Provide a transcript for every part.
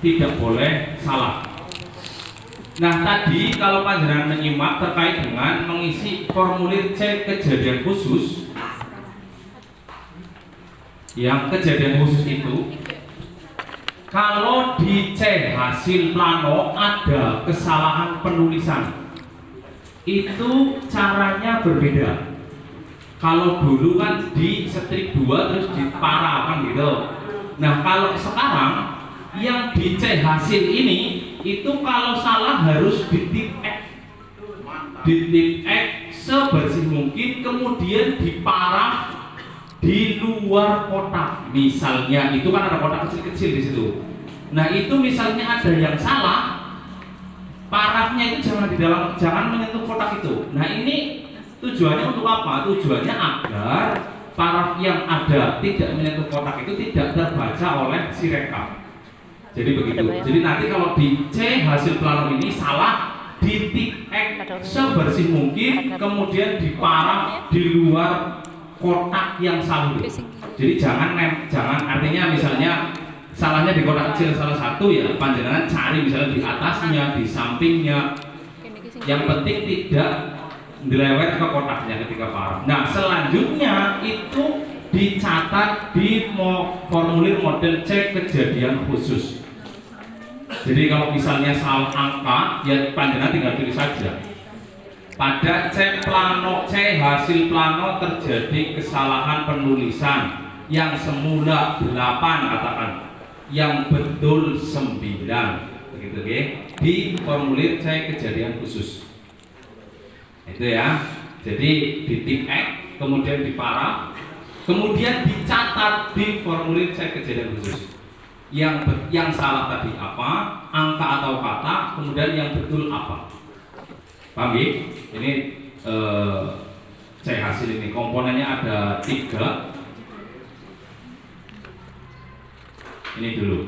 tidak boleh salah. Nah tadi kalau panjenengan menyimak terkait dengan mengisi formulir C kejadian khusus, yang kejadian khusus itu kalau di C hasil plano ada kesalahan penulisan, itu caranya berbeda. Kalau dulu kan di strip 2 terus dipara kan gitu. Nah kalau sekarang yang di C hasil ini itu kalau salah harus ditip X sebersih mungkin, kemudian diparaf di luar kotak. Misalnya itu kan ada kotak kecil-kecil di situ. Nah itu misalnya ada yang salah, parafnya itu jangan di dalam, jangan menyentuh kotak itu. Nah ini tujuannya untuk apa? Tujuannya agar paraf yang ada tidak menyentuh kotak itu tidak terbaca oleh si rekap. Jadi begitu. Jadi nanti kalau di C hasil plano ini salah, titik X sebersih mungkin, kemudian diparaf di luar kotak yang salah itu. Jadi jangan artinya misalnya salahnya di kotak kecil salah satu, ya panjenengan cari misalnya di atasnya, di sampingnya. Yang penting tidak dilewet ke kotaknya ketika paraf. Nah selanjutnya itu dicatat di formulir model C kejadian khusus. Jadi kalau misalnya salah angka, ya panjenengan tinggal tulis saja. Pada C plano, C hasil plano terjadi kesalahan penulisan yang semula 8 katakan, yang betul 9, begitu ya. Di formulir C kejadian khusus. Itu ya. Jadi di tip X, kemudian diparaf, kemudian dicatat di formulir C kejadian khusus. Yang salah tadi apa, angka atau kata, kemudian yang betul apa. Paham ya? Ini C hasil ini komponennya ada 3. Ini dulu.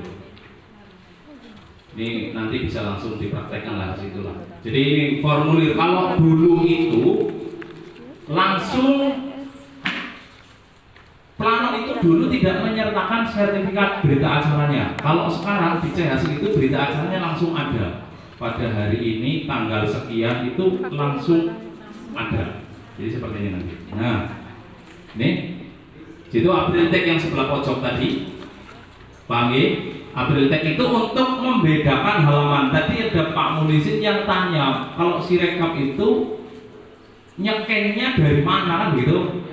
Ini nanti bisa langsung dipraktekkan lah di situ lah. Jadi formulir kalau dulu itu langsung plano itu dulu tidak menyertakan sertifikat berita acaranya. Kalau sekarang di C hasil itu berita acaranya langsung ada. Pada hari ini tanggal sekian itu langsung ada. Jadi seperti ini nanti. Nah, ini itu April Tech yang sebelah pojok tadi. Paham ya? April Tech itu untuk membedakan halaman. Tadi ada Pak Munisin yang tanya, kalau si rekap itu nyekennya dari mana kan gitu.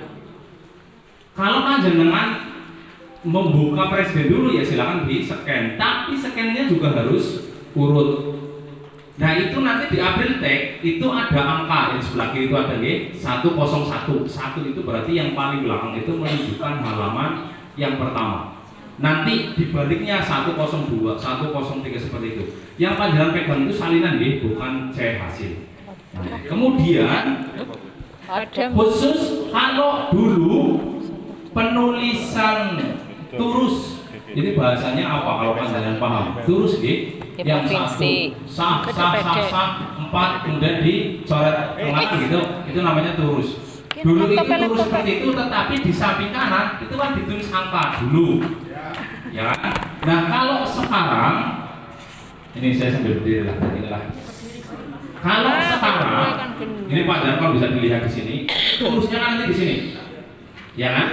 Kalau panjenengan membuka presiden dulu ya silakan di scan, tapi scannya juga harus urut. Nah itu nanti di April Tech itu ada angka yang sebelah kiri itu ada ya 101. 1 itu berarti yang paling belakang itu menunjukkan halaman yang pertama. Nanti dibaliknya 102, 103 seperti itu. Yang panjenengan pegang itu salinan ya, bukan C hasil. Nah, kemudian khusus kalau dulu penulisan turus, ini bahasanya apa kalau panjenengan paham? Turus gitu. Yang satu sah 4 kemudian dicoret tengah gitu, itu namanya turus. Dulu itu turus seperti itu, tetapi di samping kanan itu kan ditulis angka dulu, ya kan? Nah kalau sekarang ini saya sambil berdiri lah, kalau sekarang ini Pak Jarko bisa dilihat di sini, turusnya nanti di sini, ya kan?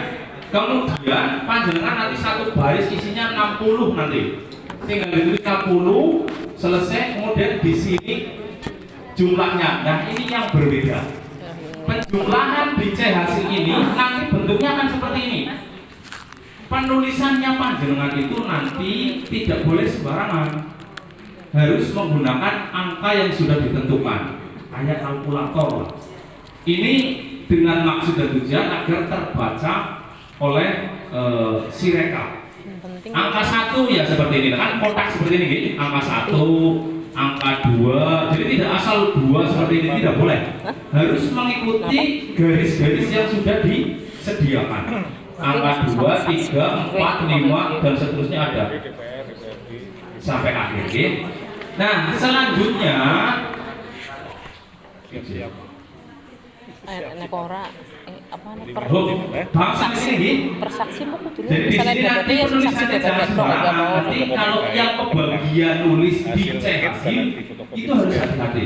Kemudian panjenengan nanti satu baris isinya 60 nanti. Tinggal ditulis 60 selesai, kemudian di sini jumlahnya. Nah ini yang berbeda. Penjumlahan di C hasil ini nanti bentuknya akan seperti ini. Penulisannya panjenengan itu nanti tidak boleh sembarangan, harus menggunakan angka yang sudah ditentukan, kayak kalkulator. Ini dengan maksud dan tujuan agar terbaca oleh si rekap. Angka 1 ya seperti ini kan, kotak seperti ini gitu. Angka 1, angka 2. Jadi tidak asal 2 seperti ini, tidak boleh. Harus mengikuti garis-garis yang sudah disediakan. Angka 2, 3, 4, 5 dan seterusnya ada sampai akhir gitu. Nah, selanjutnya nek ora apa per bangsa di sini. persaksi mau kudu Jadi di sini nanti penulisannya jangan sembarangan. Nanti kalau yang kebagian nulis di C hasil itu harus hati-hati.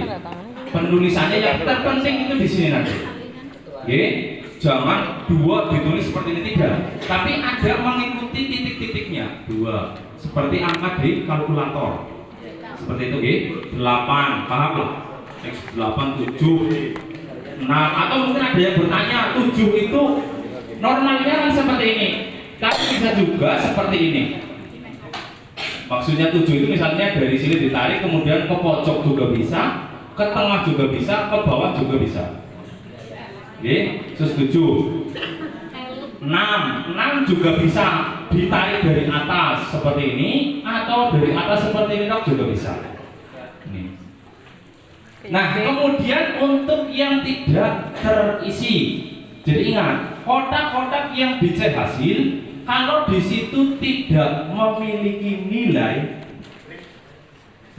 Penulisannya yang terpenting itu di sini nanti. Oke, jangan dua ditulis seperti ini, tidak. Tapi ada mengikuti titik-titiknya. Dua, seperti angka di kalkulator. Seperti itu, oke? 8, paham lah? X 8, 7, 6, atau mungkin ada yang bertanya 7 itu normalnya kan seperti ini, tapi bisa juga seperti ini. Maksudnya 7 itu misalnya dari sini ditarik, kemudian ke pojok juga bisa, ke tengah juga bisa, ke bawah juga bisa. Oke, terus 7, 6 juga bisa ditarik dari atas seperti ini, atau dari atas seperti ini juga bisa. Ini. Nah, kemudian untuk yang tidak terisi, jadi ingat, kotak-kotak yang di C hasil, kalau di situ tidak memiliki nilai,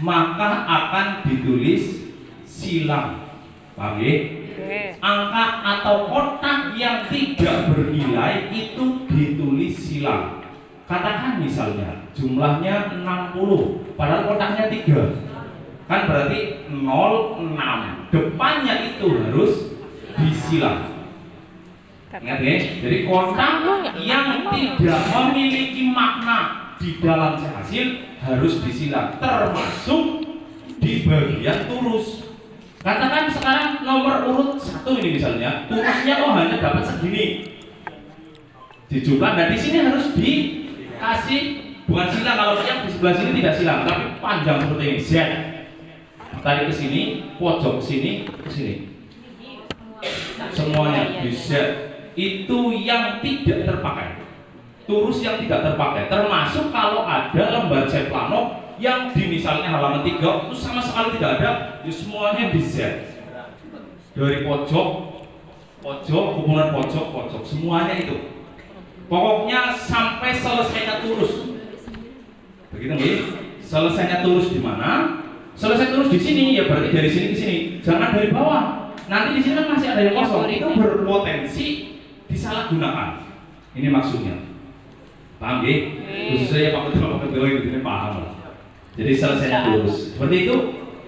maka akan ditulis silang. Paham ya? Angka atau kotak yang tidak bernilai itu ditulis silang. Katakan misalnya jumlahnya 60, padahal kotaknya 3. Kan berarti 06, depannya itu harus disilang. Ingat ya, jadi kotak yang tidak memiliki makna di dalam hasil harus disilang, termasuk di bagian turus. Katakan sekarang nomor urut 1 ini misalnya, turusnya hanya dapat segini. Dijumlah, nah di sini harus dikasih bukan silang, kalau yang di sebelah sini tidak silang, tapi panjang seperti ini, Z. Tarik ke sini, pojok ke sini, ke sini. Semuanya di Z. Itu yang tidak terpakai. Turus yang tidak terpakai, termasuk kalau ada lembar C plano yang di misalnya halaman 3 itu sama sekali tidak ada, ya semuanya di Z. Dari pojok, hubungan pojok, semuanya itu. Pokoknya sampai selesainya turus. Begitu nih. Selesainya turus di mana? Selesai turus di sini, ya berarti dari sini ke sini. Jangan dari bawah. Nanti di sini kan masih ada yang kosong. Itu berpotensi disalahgunakan. Ini maksudnya. Paham ya? Khususnya Pak Ketua ini paham lah. Jadi selesainya turus. Seperti itu.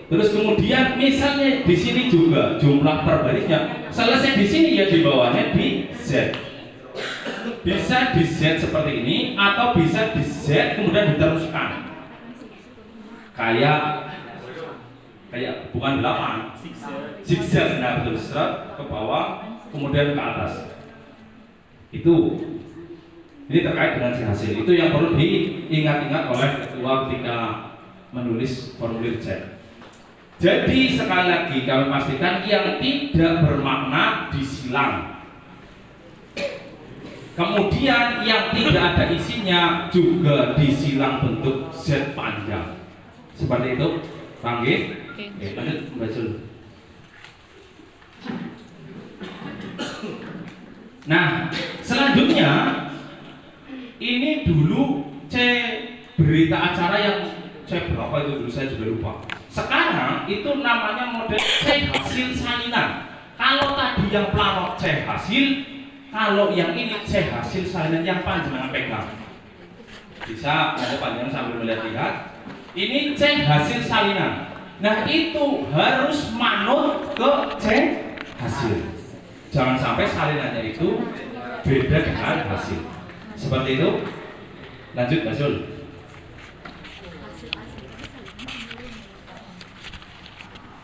Terus kemudian misalnya di sini juga jumlah terbarisnya selesai di sini, ya di bawahnya di Z. Bisa di Z seperti ini atau bisa di Z kemudian diteruskan. Kayak bukan 8, zigzag, nah betul, serat ke bawah kemudian ke atas. Ini terkait dengan si hasil. Itu yang perlu diingat-ingat oleh ketua ketika menulis formulir C. Jadi sekali lagi kami pastikan yang tidak bermakna disilang. Kemudian yang tidak ada isinya juga disilang bentuk Z panjang. Seperti itu, panggil. Oke, lanjut membaca. Nah, selanjutnya ini dulu C berita acara yang C berapa itu dulu saya juga lupa. Sekarang itu namanya model C hasil salinan. Kalau tadi yang plano C hasil, kalau yang ini C hasil salinan yang panjang pegang. Bisa ada panjang sambil melihat-lihat. Ini C hasil salinan. Nah itu harus manut ke C hasil. Jangan sampai salinannya itu beda dengan hasil. Seperti itu. Lanjut Pak Zul.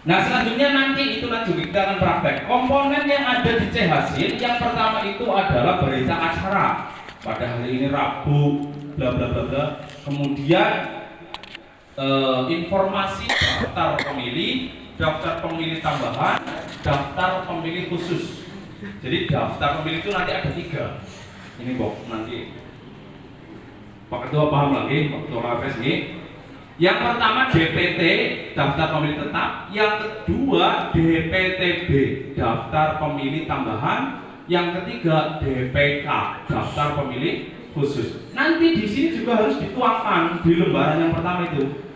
Nah selanjutnya nanti itu kita akan praktek. Komponen yang ada di C hasil, yang pertama itu adalah berita acara. Pada hari ini Rabu, bla bla bla bla. Kemudian informasi daftar pemilih tambahan, daftar pemilih khusus. Jadi daftar pemilih itu nanti ada 3. Ini nanti Pak Ketua paham lagi, Pak Ketua KPS ini. Yang pertama DPT, daftar pemilih tetap. Yang kedua DPTB, daftar pemilih tambahan. Yang ketiga DPK, daftar pemilih khusus. Nanti di sini juga harus dituangkan di lembaran yang pertama itu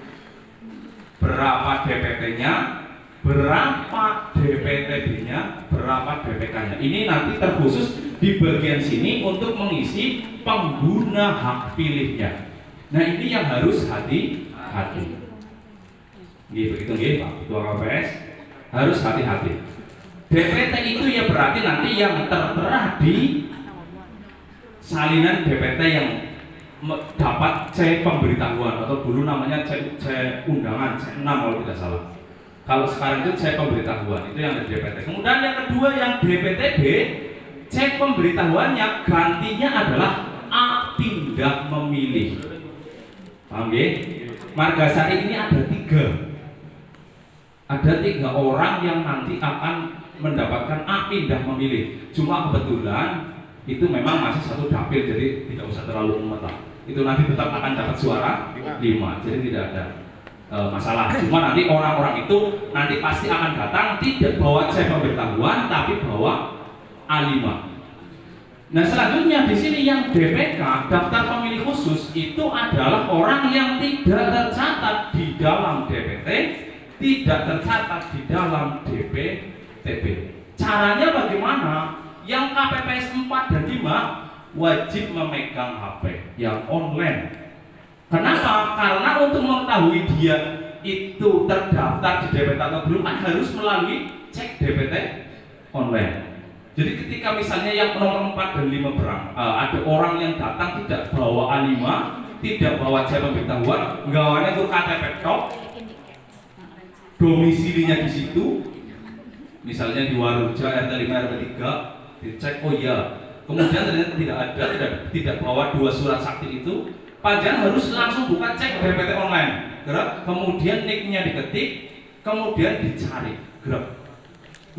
berapa DPT-nya, berapa DPTB-nya, berapa DPK-nya. Ini nanti terkhusus di bagian sini untuk mengisi pengguna hak pilihnya. Nah ini yang harus hati-hati. Begitu Pak Ketua KPS, harus hati-hati. DPT itu ya berarti nanti yang tertera di salinan DPT yang dapat C pemberitahuan, atau dulu namanya C undangan, C6 kalau tidak salah. Kalau sekarang itu C pemberitahuan, itu yang ada DPT. Kemudian yang kedua yang DPTB, C pemberitahuannya gantinya adalah A pindah memilih. Paham ya? Margasari ini ada 3. Ada 3 orang yang nanti akan mendapatkan A pindah memilih. Cuma kebetulan itu memang masih satu dapil, jadi tidak usah terlalu memetak. Itu nanti tetap akan dapat suara 5, jadi tidak ada masalah. Cuma nanti orang-orang itu nanti pasti akan datang tidak bawa C pemberitahuan tapi bawa A5. Nah selanjutnya di sini yang DPK, daftar pemilih khusus, itu adalah orang yang tidak tercatat di dalam DPT, tidak tercatat di dalam DPTB. Caranya bagaimana? Yang KPPS 4 dan 5 wajib memegang HP yang online. Kenapa? Karena untuk mengetahui dia itu terdaftar di DPT atau belum kan harus melalui cek DPT online. Jadi ketika misalnya yang nomor 4 dan 5 ada orang yang datang tidak bawa A5, tidak bawa C pemberitahuan, nggawane untuk KTP tok, domisilinya di situ, misalnya di Waruja RT 5 RT 3, dicek oh iya, kemudian ternyata tidak bawa 2 surat sakti itu, Panjang harus langsung buka cek DPT online, gerak, kemudian nicknya diketik, kemudian dicari, gerak.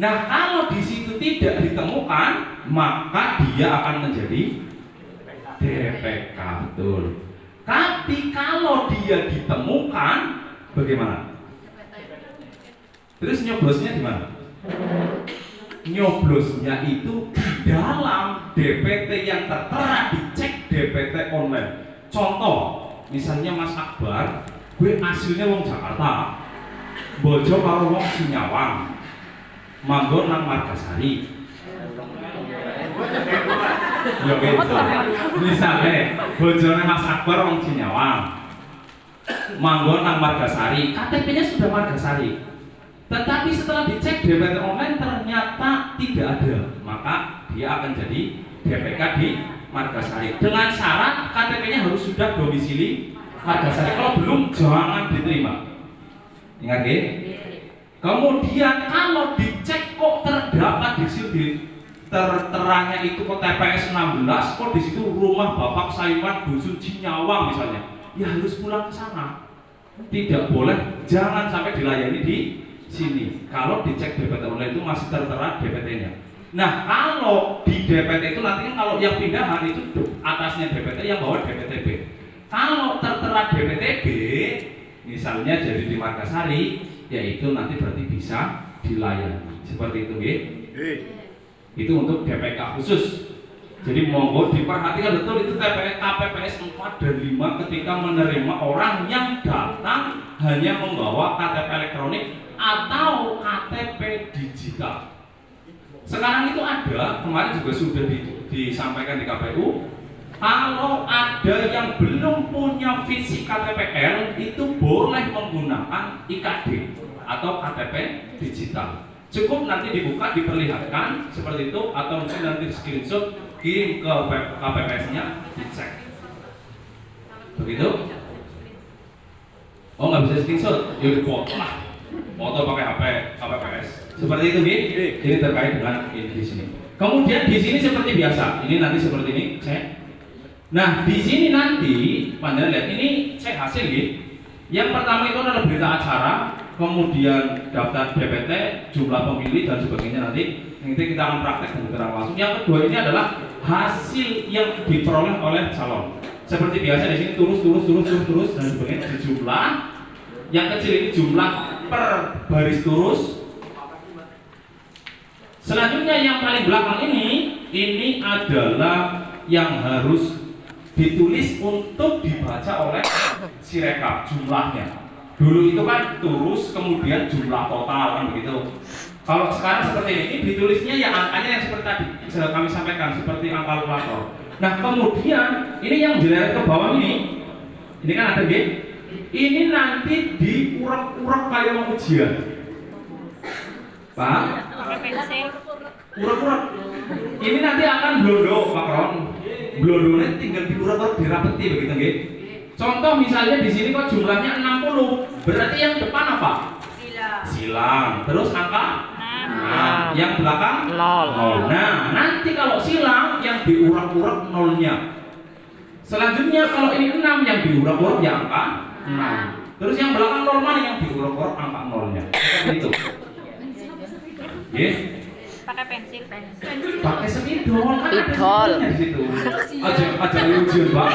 Nah kalau di situ tidak ditemukan, maka dia akan menjadi DPK, betul. Tapi kalau dia ditemukan, bagaimana? Terus nyoblosnya di mana? Nyoblosnya itu di dalam DPT yang tertera di cek DPT online. Contoh, misalnya Mas Akbar, gue aslinya wong Jakarta, bojo karo wong Sinyawang, manggon nang Margasari. Ya gitu. Misalnya bojone Mas Akbar wong Sinyawang, manggon nang Margasari, KTP-nya sudah Margasari. Tetapi setelah dicek DPT online ternyata tidak ada, maka dia akan jadi DPK di Margasari. Dengan syarat KTP-nya harus sudah domisili Margasari. Kalau belum jangan diterima. Ingat ya? Kemudian kalau dicek kok terdapat di situ terteranya itu kok TPS 16, kok di situ rumah Bapak Saiman Dusun Cinyawang misalnya, ya harus pulang ke sana. Tidak boleh, jangan sampai dilayani di sini. Kalau dicek DPT online itu masih tertera DPT-nya. Nah kalau di DPT itu nanti kalau yang pindahan itu atasnya DPT, yang bawah DPTB. Kalau tertera DPTB, misalnya jadi di Margasari, yaitu nanti berarti bisa dilayani. Seperti itu ya. Itu untuk DPK khusus. Jadi monggo diperhatikan betul itu KPPS 4 dan 5 ketika menerima orang yang datang hanya membawa KTP elektronik atau KTP digital. Sekarang itu ada, kemarin juga sudah disampaikan di KPU, kalau ada yang belum punya fisik KTPL itu boleh menggunakan IKD atau KTP digital. Cukup nanti dibuka, diperlihatkan seperti itu, atau mungkin nanti screenshot, kirim ke KPPS-nya, dicek. Begitu? Oh nggak bisa screenshot? Ya dipoto lah. Foto pakai HP KPPS. Seperti itu, Bi. Ini terkait dengan ini di sini. Kemudian di sini seperti biasa. Ini nanti seperti ini, cek. Nah, di sini nanti panjang lihat ini cek hasil, Bi. Yang pertama itu adalah berita acara, kemudian daftar DPT, jumlah pemilih dan sebagainya nanti kita akan praktek dan keterangan langsung. Yang kedua ini adalah hasil yang diperoleh oleh calon. Seperti biasa di sini turus dan sebagainya di jumlah. Yang kecil ini jumlah per baris turus. Selanjutnya yang paling belakang ini adalah yang harus ditulis untuk dibaca oleh si rekap jumlahnya. Dulu itu kan turus, kemudian jumlah total kan begitu. Kalau sekarang seperti ini ditulisnya ya angkanya yang seperti tadi kami sampaikan seperti angka kalkulator. Nah kemudian ini yang jelas ke bawah ini kan ada gitu. Ini nanti diurak-urak kayak mau ujian. Pak? Urak-urak. Ini nanti akan blondo, Pak Ron. Blondonya tinggal diurak-urak dirapeti begitu nggih. Contoh misalnya di sini kok jumlahnya 60. Berarti yang depan apa? Silang. Terus angka? Nah, yang belakang? 0. Nah, nanti kalau silang yang diurak-urak nolnya. Selanjutnya kalau ini 6 yang diurak-urak ya angka 6. Terus yang belakang normal yang diurak-urak angka nolnya. Itu. Yes. Pakai pensil. Pakai spidol kan ada Spidol. di situ. Aja ujian Pak.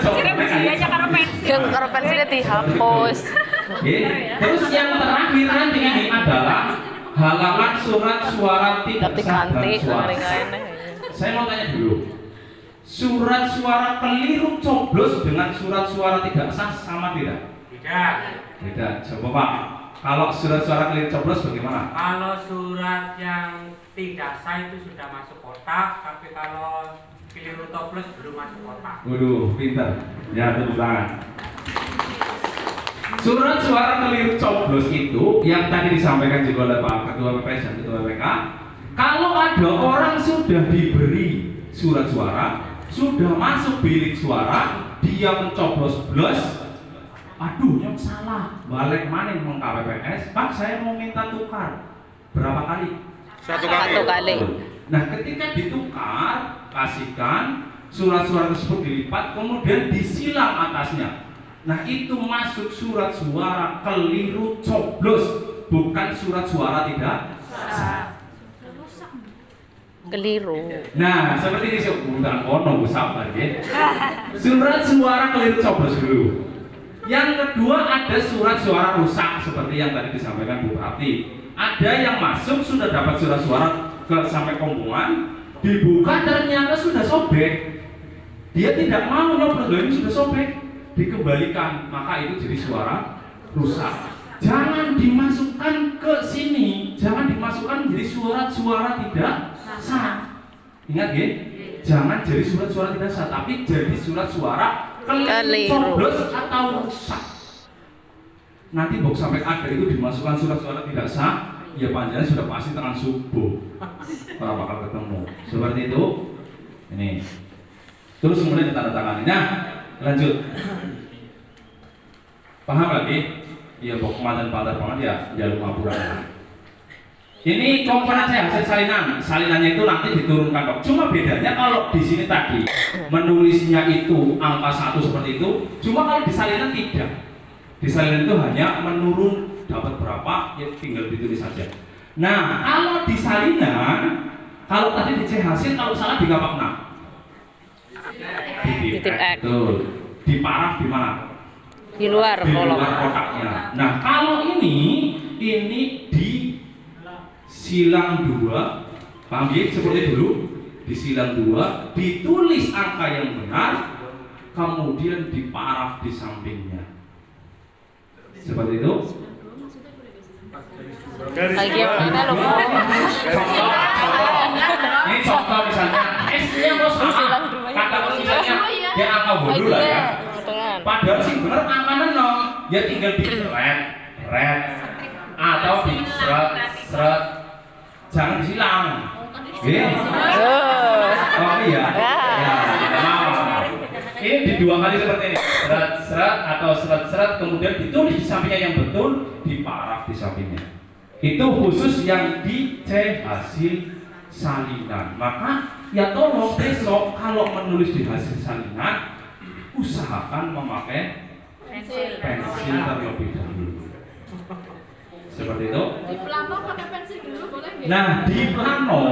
Ujiannya karo pensil. Karo pensilnya dihapus. Terus yang terakhir nanti ini adalah halaman surat suara tidak sah dan suara sah. Saya mau tanya dulu. Surat suara keliru coblos dengan surat suara tidak sah sama tidak? Tidak. Coba Pak. Kalau surat suara keliru coblos bagaimana? Kalau surat yang tidak sah itu sudah masuk kotak, tapi kalau keliru coblos belum masuk kotak. Waduh, pintar. Ya, tepuk tangan. Surat suara keliru coblos itu yang tadi disampaikan juga oleh Pak Ketua PPS dan Ketua PPK. Kalau ada orang sudah diberi surat suara, sudah masuk bilik suara, dia mencoblos blos, aduh yang salah, balik mana yang KPPS, Pak saya mau minta tukar. Berapa kali? Satu kali. Nah ketika ditukar, kasihkan surat suara tersebut dilipat, kemudian disilang atasnya. Nah itu masuk surat suara keliru coblos, bukan surat suara tidak sah. Keliru. Nah seperti ini sih bukan kono sabar ya. Surat suara keliru coblos dulu. Yang kedua ada surat suara rusak seperti yang tadi disampaikan Bu Prati. Ada yang masuk sudah dapat surat suara sampai kompungan, dibuka ternyata sudah sobek. Dia tidak mau nyoblos, ini sudah sobek. Dikembalikan, maka itu jadi suara rusak. Jangan dimasukkan ke sini, jangan dimasukkan menjadi surat-suara tidak sah. Ingat ya, jangan jadi surat-suara tidak sah, tapi jadi surat suara keliru coblos atau rusak. Nanti box sampai akhir itu dimasukkan surat-suara tidak sah, ya panjangnya sudah pasti tangan subuh. Orang bakal ketemu. Seperti itu. Ini. Terus kemudian ditandatangani. Nah, lanjut. Paham lagi? Ya pokok mantan banget ya, jalur laporan. Ini komponen saya hasil salinan. Salinannya itu nanti diturunkan kok. Cuma bedanya kalau di sini tadi menulisnya itu angka 1 seperti itu, cuma kalau di salinan tidak. Di salinan itu hanya menurun dapat berapa, ya tinggal ditulis saja. Nah, kalau di salinan, kalau tadi di C hasil kalau salah di kapak 6. Di titik X. Betul. Di paraf di mana? Di luar kolom. Di luar kotaknya. Nah, kalau ini di silang 2, paham ya? Seperti dulu di silang 2 ditulis angka yang benar, kemudian diparaf di sampingnya. Seperti itu. Lagi yang mana loh? Ini contoh misalnya S-nya mau sama, kata misalnya dia angka bodoh lah ya. Padahal sih bener angkanya 0, ya tinggal di red atau di seret, jangan disilang. Oh iya. Ini di 2 kali seperti ini, seret atau seret, kemudian ditulis di sampingnya yang betul, diparaf di sampingnya. Itu khusus yang di C hasil salinan. Maka ya tolong besok kalau menulis di hasil salinan, usahakan memakai pensil terlebih dahulu. Seperti itu. Di plano pakai pensil dulu boleh nggak? Nah di plano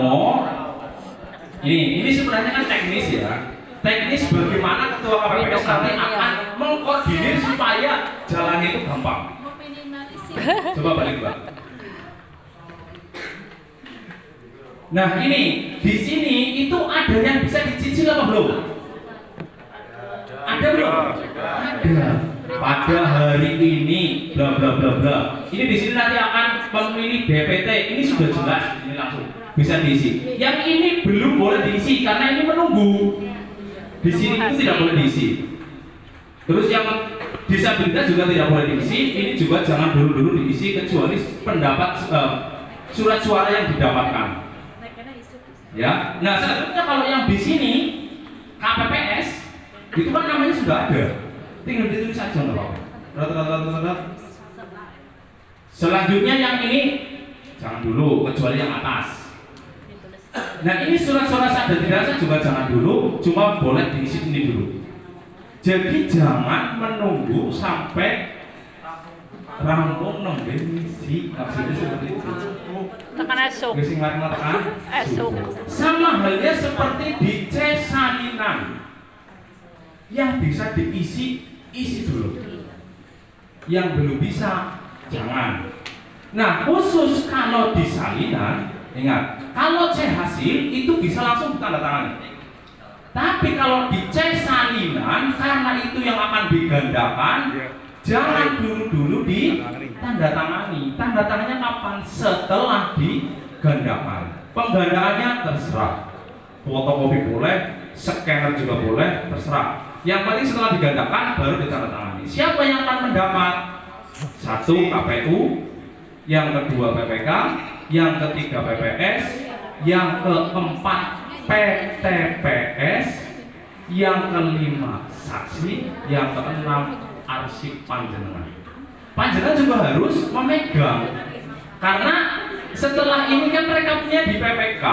ini sebenarnya kan teknis ya. Teknis bagaimana ketua KPPS nanti akan mengkoordinir supaya jalannya itu gampang. Meminimalisir. Coba balik Mbak. Nah ini di sini itu ada yang bisa dicicil apa belum? Ada belum? Ada. pada hari ini bla bla bla bla. Ini di sini nanti akan memilih DPT. Ini sudah jelas, ini langsung bisa diisi. Yang ini belum boleh diisi karena ini menunggu. Di sini itu tidak boleh diisi. Terus yang disabilitas juga tidak boleh diisi. Ini juga jangan dulu diisi kecuali pendapat surat suara yang didapatkan. Ya. Nah, selanjutnya kalau yang di sini KPPS itu kan namanya sudah ada. Tinggal ditulis saja nggak apa-apa. Selanjutnya yang ini jangan dulu kecuali yang atas. Nah, ini surat-surat sadar tidak sah juga jangan dulu, cuma boleh diisi ini dulu. Jadi jangan menunggu sampai rampung nembe ngisi maksudnya seperti itu. Tekan esok. Esok. Sama halnya seperti di C salinan yang bisa diisi dulu. Yang belum bisa jangan. Nah, khusus kalau di salinan, ingat, kalau C hasil itu bisa langsung ditandatangani. Tapi kalau di C salinan, karena itu yang akan digandakan, jangan dulu ditandatangani. Tanda tangannya kapan? Setelah digandakan. Penggandaannya terserah. Fotokopi boleh, scanner juga boleh, terserah. Yang penting setelah digandakan baru ditandatangani. Siapa yang akan mendapat? 1 KPU, yang kedua PPK, yang ketiga PPS, yang keempat PTPS, yang kelima saksi, yang keenam arsip panjenengan. Panjenengan juga harus memegang, karena setelah ini kan rekapnya di PPK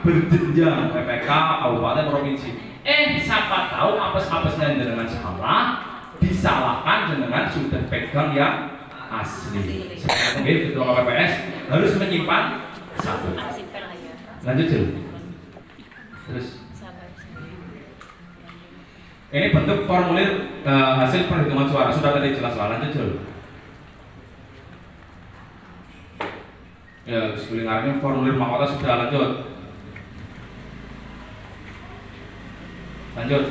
berjenjang, PPK kabupaten provinsi. Siapa tahu apes-apesnya dengan salah, disalahkan dengan sudah pegang yang asli. Seperti ketua KPPS harus menyimpan 1. Lanjut Jul. Terus ini bentuk formulir hasil perhitungan suara sudah tadi jelas lah. Lanjut Jul. Ya, sekelilingnya formulir mahkota sudah. Lanjut.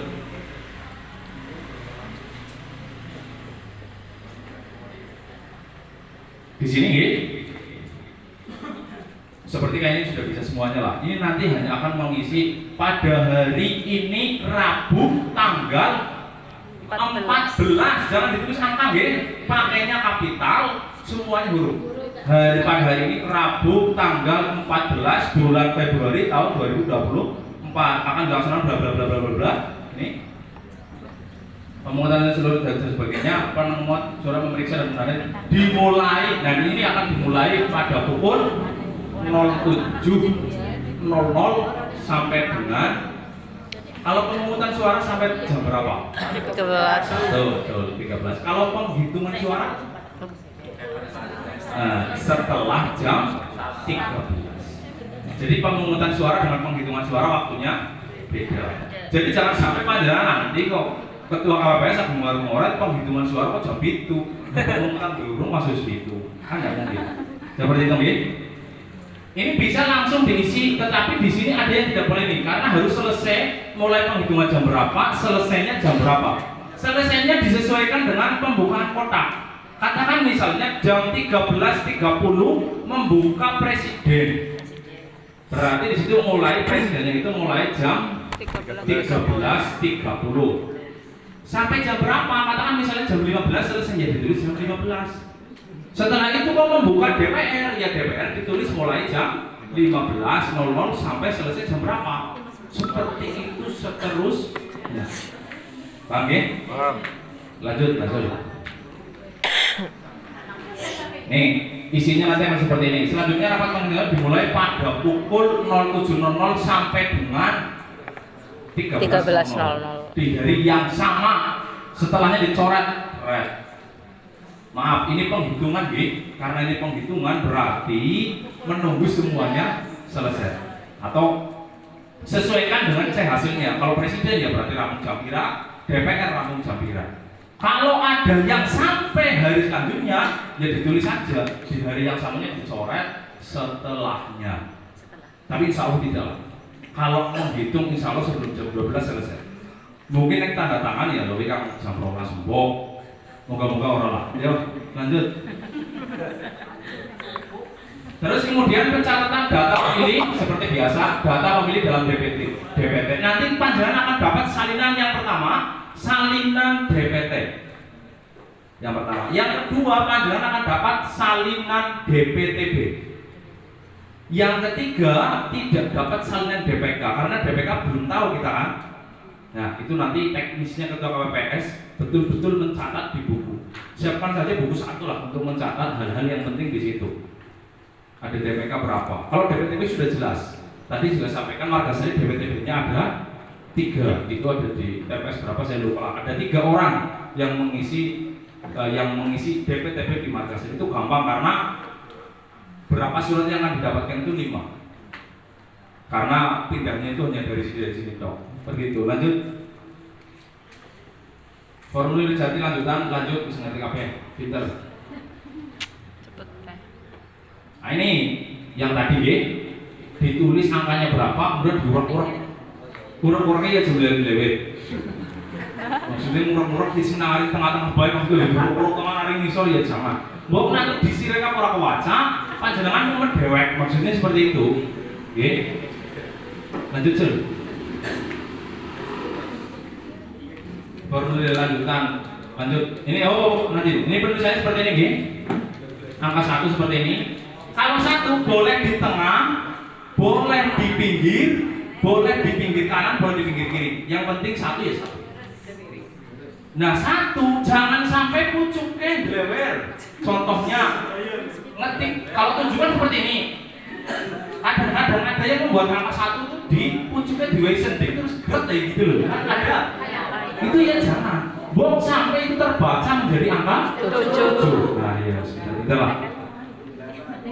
Di sini seperti kayaknya sudah bisa semuanya lah. Ini nanti hanya akan mengisi pada hari ini Rabu tanggal 14. Jangan ditulis angka pakainya kapital, semuanya huruf. Pada hari ini Rabu tanggal 14 bulan Februari tahun 2024 akan dilaksanakan bla bla bla bla bla bla. Ini pemungutan seluruh dan sebagainya, pemungut suara memeriksa dan menandatangan dimulai, dan ini akan dimulai pada pukul 07.00 sampai dengan, kalau pemungutan suara sampai jam berapa? 13. Betul, 13. Kalau penghitungan suara setelah jam 13. Jadi pemungutan suara dengan penghitungan suara waktunya beda. Jadi jangan sampai panjangan nanti kok ketua KPPS akan mengoret penghitungan suara kok jam itu, pemungutan dulu masuk situ, kan nggak mungkin. Seperti itu ya. Ini bisa langsung diisi, tetapi di sini ada yang tidak boleh nih, karena harus selesai mulai penghitungan jam berapa, selesainya jam berapa. Selesainya disesuaikan dengan pembukaan kotak. Katakan misalnya jam 13.30 membuka presiden. Berarti di situ mulai presidennya itu mulai jam 13.30. Sampai jam berapa? Katakan misalnya jam 15 selesai, ya ditulis jam 15. Setelah itu mau membuka DPR, ya DPR ditulis mulai jam 15.00 sampai selesai jam berapa. Seperti itu seterusnya. Paham ya? Paham. Lanjut. Nih, isinya nanti akan seperti ini. Selanjutnya rapat penghitungan dimulai pada pukul 07.00 sampai dengan 13.00 di hari yang sama. Setelahnya dicoret red. Maaf, ini penghitungan karena ini penghitungan berarti menunggu semuanya selesai atau sesuaikan dengan C hasilnya. Kalau presiden ya berarti rampung jam pira, DPR rampung jam pira. Kalau ada yang sampai hari selanjutnya, ya ditulis saja di hari yang samanya dicoret setelahnya. Tapi insya Allah tidak. Kalau menghitung insya Allah sebelum jam 12 selesai. Mungkin yang tanda tangan ya lebih kan jam 12 mbok. Moga-moga orang lah. Yuk, lanjut. Terus kemudian pencatatan data pemilih seperti biasa, data pemilih dalam DPT. Nanti panjenengan akan dapat salinan yang pertama, salinan DPT. Yang pertama. Yang kedua, panjenengan akan dapat salinan DPTB. Yang ketiga, tidak dapat salinan DPK karena DPK belum tahu kita kan. Nah, itu nanti teknisnya ketua KPPS betul-betul mencatat di buku. Siapkan saja buku satu lah untuk mencatat hal-hal yang penting di situ. Ada DPK berapa? Kalau DPTB sudah jelas. Tadi sudah sampaikan Margasari DPTB-nya ada 3. Itu ada di TPS berapa saya lupa. Ada 3 orang yang mengisi DPTB di Margasari. Itu gampang karena berapa surat yang akan didapatkan itu 5. Karena pindahnya itu hanya dari sini dok. Begitu. Lanjut. Formulir jati lanjutan, lanjut bisa ngerti apa ya? Pinter. Nah ini yang tadi ya, ditulis angkanya berapa, kemudian diurak-uraknya ya jumlah lewet. Maksudnya murah-murah di sini nari tengah-tengah baik, maksudnya diurak-urak tengah nari misal ya jangan. Bahwa nanti disireka orang kewaca, panjenengan mau dewek, maksudnya seperti itu. Oke, lanjut Cel. Formulir lanjutan, lanjut. Ini nanti ini penulisannya seperti ini, gini. Angka 1 seperti ini. Kalau 1 boleh di tengah, boleh di pinggir, boleh di pinggir kanan, boleh di pinggir kiri. Yang penting 1 ya 1. Nah 1 jangan sampai pucuknya blewer. Contohnya ngetik, kalau tunjukkan seperti ini. Kadang-kadang ada yang membuat angka 1 itu di pucuknya di sendiri terus gret kayak gitu loh. Ada. Itu ya jangan. Bok sampai itu terbaca menjadi angka 7. Nah ya sudah lah.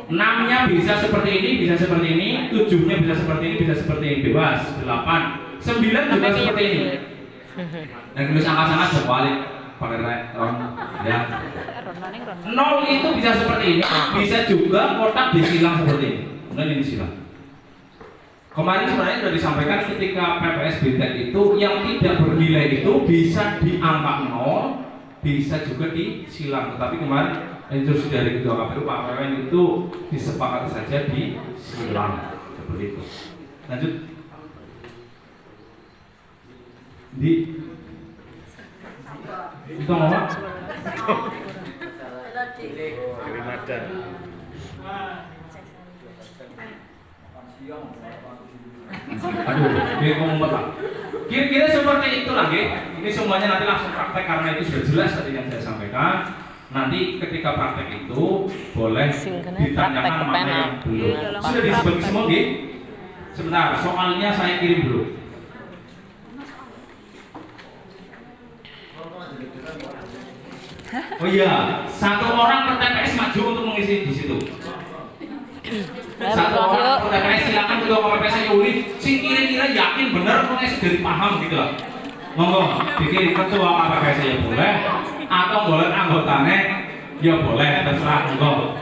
6-nya bisa seperti ini, bisa seperti ini, 7-nya bisa seperti ini, bisa seperti ini, bebas. 8, 9 juga seperti ini. Yang tulis angka-angka jangan balik pakai ron, ya. 0 itu bisa seperti ini, bisa juga kotak disilang seperti ini. Kemudian ini disilang. Kemarin sebenarnya sudah disampaikan ketika PPS BTEK itu yang tidak bernilai itu bisa di angka 0, bisa juga disilang. Tetapi kemarin instruksi dari Ketua KPU Pak Wewen itu disepakati saja disilang seperti itu. Lanjut. Itu ngomong. Aduh, dia ngomong apa? Kira-kira seperti itulah, ini semuanya nanti langsung praktek karena itu sudah jelas tadi yang saya sampaikan. Nanti ketika praktek itu boleh ditanyakan mana yang belum. Sudah disebut semua, sebentar, soalnya saya kirim dulu. Oh iya, 1 orang per TPS maju untuk mengisi di situ. 1 orang per TPS silakan ketua KPPS nya ulik. Sing kira-kira yakin benar mengisi dari paham gitu lah. Monggo, bikin ketua KPPS ya boleh, atau boleh anggotanya ya boleh, terserah monggo.